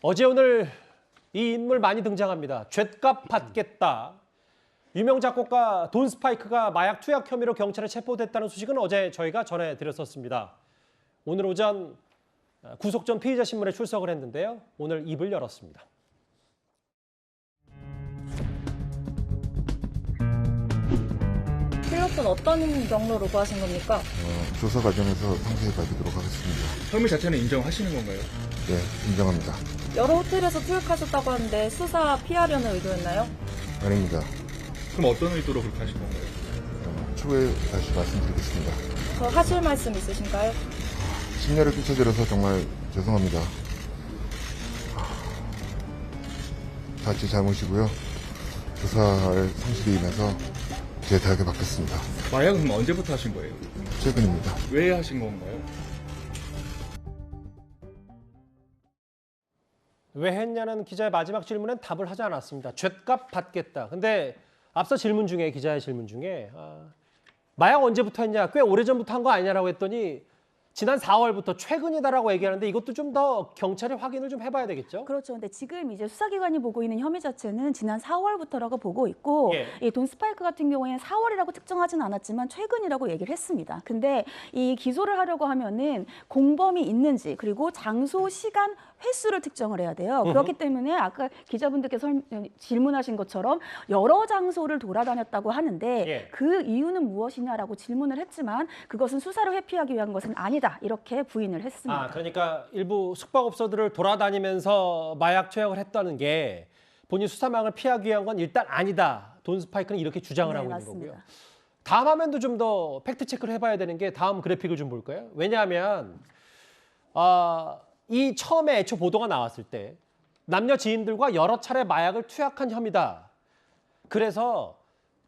어제 오늘 이 인물 많이 등장합니다. 죗값 받겠다. 유명 작곡가 돈 스파이크가 마약 투약 혐의로 경찰에 체포됐다는 소식은 어제 저희가 전해드렸었습니다. 오늘 오전 구속 전 피의자 신문에 출석을 했는데요. 오늘 입을 열었습니다. 필로폰 어떤 경로로 구하신 겁니까? 조사 과정에서 상세히 밝히도록 하겠습니다. 혐의 자체는 인정하시는 건가요? 네, 인정합니다. 여러 호텔에서 투약하셨다고 하는데 수사 피하려는 의도였나요? 아닙니다. 그럼 어떤 의도로 그렇게 하신 건가요? 추후에 다시 말씀드리겠습니다. 더 하실 말씀 있으신가요? 심려를 끼쳐드려서 정말 죄송합니다. 다 제 잘못이고요. 조사를 성실히 임해서 제 대학에 받겠습니다. 마약은 그럼 언제부터 하신 거예요? 최근입니다. 왜 하신 건가요? 왜 했냐는 기자의 마지막 질문엔 답을 하지 않았습니다. 죗값 받겠다. 근데 앞서 질문 중에 기자의 질문 중에 마약 언제부터 했냐? 꽤 오래전부터 한 거 아니냐라고 했더니 지난 4월부터 최근이다라고 얘기하는데 이것도 좀 더 경찰이 확인을 좀 해봐야 되겠죠? 그렇죠. 근데 지금 이제 수사기관이 보고 있는 혐의 자체는 지난 4월부터라고 보고 있고, 예. 이 돈 스파이크 같은 경우에는 4월이라고 특정하진 않았지만 최근이라고 얘기를 했습니다. 근데 이 기소를 하려고 하면은 공범이 있는지 그리고 장소, 시간, 횟수를 특정을 해야 돼요. 그렇기 때문에 아까 기자분들께서 질문하신 것처럼 여러 장소를 돌아다녔다고 하는데 예. 그 이유는 무엇이냐라고 질문을 했지만 그것은 수사를 회피하기 위한 것은 아니다. 이렇게 부인을 했습니다. 그러니까 일부 숙박업소들을 돌아다니면서 마약 투약을 했다는 게 본인 수사망을 피하기 위한 건 일단 아니다. 돈 스파이크는 이렇게 주장을 네, 하고 있는 맞습니다. 거고요. 다음 화면도 좀 더 팩트 체크를 해봐야 되는 게 다음 그래픽을 좀 볼까요? 왜냐하면 이 처음에 애초 보도가 나왔을 때 남녀 지인들과 여러 차례 마약을 투약한 혐의다. 그래서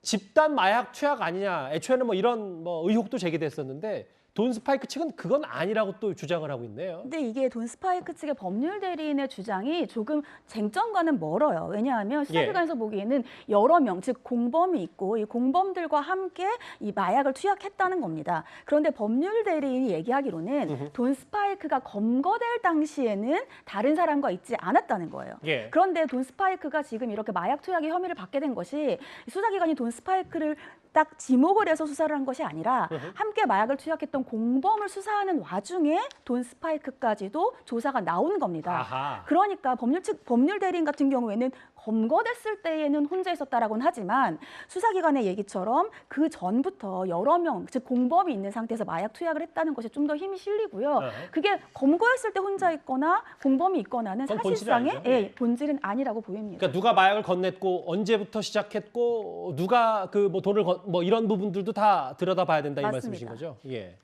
집단 마약 투약 아니냐. 애초에는 뭐 이런 의혹도 제기됐었는데 돈 스파이크 측은 그건 아니라고 또 주장을 하고 있네요. 근데 이게 돈 스파이크 측의 법률 대리인의 주장이 조금 쟁점과는 멀어요. 왜냐하면 수사기관에서 보기에는 여러 명, 즉 공범이 있고 이 공범들과 함께 이 마약을 투약했다는 겁니다. 그런데 법률 대리인이 얘기하기로는 돈 스파이크가 검거될 당시에는 다른 사람과 있지 않았다는 거예요. 예. 그런데 돈 스파이크가 지금 이렇게 마약 투약의 혐의를 받게 된 것이 수사기관이 돈 스파이크를 딱 지목을 해서 수사를 한 것이 아니라 함께 마약을 투약했던 공범을 수사하는 와중에 돈 스파이크까지도 조사가 나온 겁니다. 아하. 그러니까 법률 대리인 같은 경우에는 검거됐을 때에는 혼자 있었다라고는 하지만 수사기관의 얘기처럼 그 전부터 여러 명, 즉 공범이 있는 상태에서 마약 투약을 했다는 것이 좀 더 힘이 실리고요. 그게 검거했을 때 혼자 있거나 공범이 있거나는 그건 본질이 사실상의 아니죠. 본질은 아니라고 보입니다. 그러니까 누가 마약을 건넸고 언제부터 시작했고 누가 돈을 이런 부분들도 다 들여다봐야 된다 이 맞습니다. 말씀이신 거죠? 예.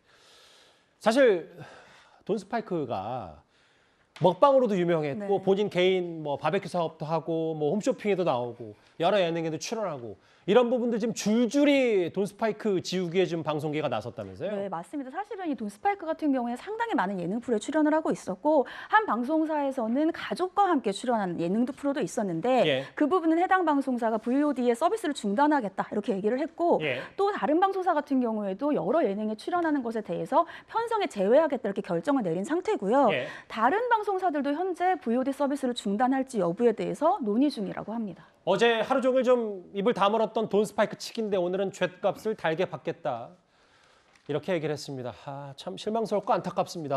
사실 돈 스파이크가 먹방으로도 유명했고 네. 본인 개인 바베큐 사업도 하고 홈쇼핑에도 나오고 여러 예능에도 출연하고 이런 부분들 지금 줄줄이 돈 스파이크 지우기에 좀 방송계가 나섰다면서요? 네, 맞습니다. 사실은 이 돈 스파이크 같은 경우에 상당히 많은 예능 프로에 출연을 하고 있었고 한 방송사에서는 가족과 함께 출연한 예능도 프로도 있었는데 예. 그 부분은 해당 방송사가 VOD의 서비스를 중단하겠다 이렇게 얘기를 했고 예. 또 다른 방송사 같은 경우에도 여러 예능에 출연하는 것에 대해서 편성에 제외하겠다 이렇게 결정을 내린 상태고요. 예. 다른 방송사들도 현재 VOD 서비스를 중단할지 여부에 대해서 논의 중이라고 합니다. 어제 하루 종일 좀 입을 다물었던 돈 스파이크 측인데 오늘은 죗값을 달게 받겠다. 이렇게 얘기를 했습니다. 참 실망스럽고 안타깝습니다.